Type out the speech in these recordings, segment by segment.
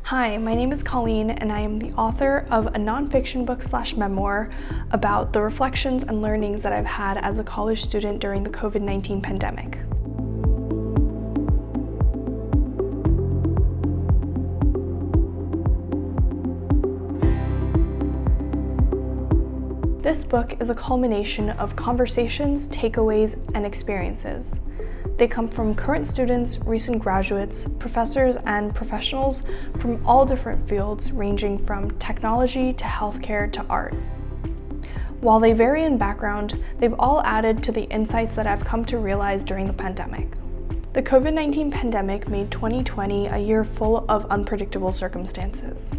Hi, my name is Colleen, and I am the author of a nonfiction book/memoir about the reflections and learnings that I've had as a college student during the COVID-19 pandemic. This book is a culmination of conversations, takeaways, and experiences. They come from current students, recent graduates, professors, and professionals from all different fields ranging from technology to healthcare to art. While they vary in background, they've all added to the insights that I've come to realize during the pandemic. The COVID-19 pandemic made 2020 a year full of unpredictable circumstances.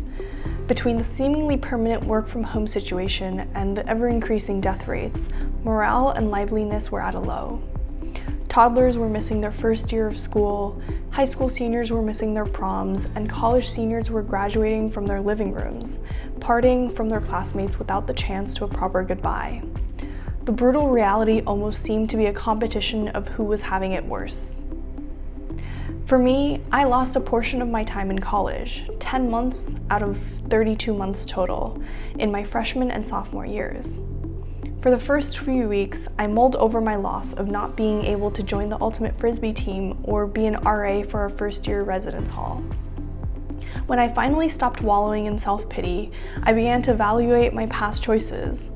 Between the seemingly permanent work-from-home situation and the ever-increasing death rates, morale and liveliness were at a low. Toddlers were missing their first year of school, high school seniors were missing their proms, and college seniors were graduating from their living rooms, parting from their classmates without the chance to a proper goodbye. The brutal reality almost seemed to be a competition of who was having it worse. For me, I lost a portion of my time in college, 10 months out of 32 months total, in my freshman and sophomore years. For the first few weeks, I mulled over my loss of not being able to join the Ultimate Frisbee team or be an RA for our first year residence hall. When I finally stopped wallowing in self-pity, I began to evaluate my past choices.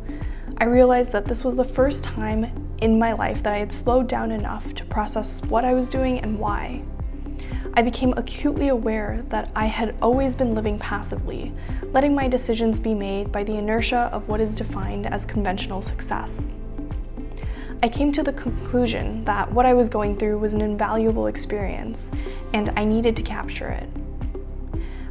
I realized that this was the first time in my life that I had slowed down enough to process what I was doing and why. I became acutely aware that I had always been living passively, letting my decisions be made by the inertia of what is defined as conventional success. I came to the conclusion that what I was going through was an invaluable experience, and I needed to capture it.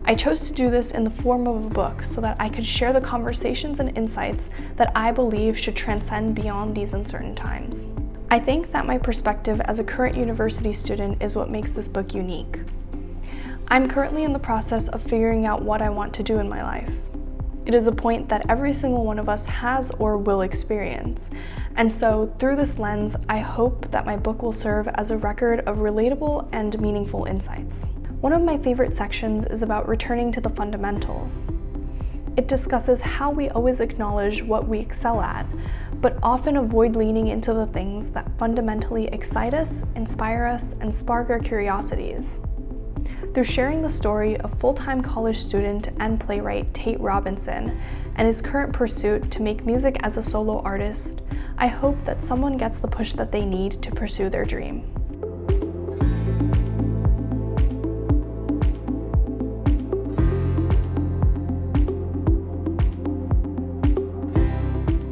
I chose to do this in the form of a book so that I could share the conversations and insights that I believe should transcend beyond these uncertain times. I think that my perspective as a current university student is what makes this book unique. I'm currently in the process of figuring out what I want to do in my life. It is a point that every single one of us has or will experience, and so through this lens, I hope that my book will serve as a record of relatable and meaningful insights. One of my favorite sections is about returning to the fundamentals. It discusses how we always acknowledge what we excel at, but often avoid leaning into the things that fundamentally excite us, inspire us, and spark our curiosities. Through sharing the story of full-time college student and playwright Tate Robinson and his current pursuit to make music as a solo artist, I hope that someone gets the push that they need to pursue their dream.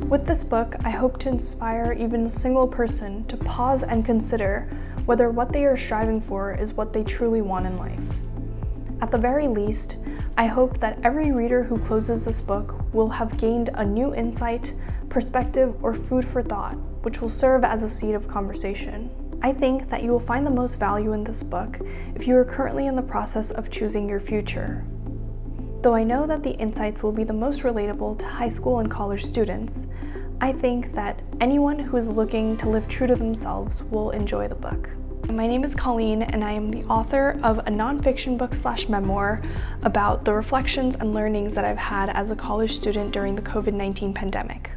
With this book, I hope to inspire even a single person to pause and consider whether what they are striving for is what they truly want in life. At the very least, I hope that every reader who closes this book will have gained a new insight, perspective, or food for thought, which will serve as a seed of conversation. I think that you will find the most value in this book if you are currently in the process of choosing your future. Though I know that the insights will be the most relatable to high school and college students, I think that anyone who is looking to live true to themselves will enjoy the book. My name is Colleen, and I am the author of a nonfiction book/memoir about the reflections and learnings that I've had as a college student during the COVID-19 pandemic.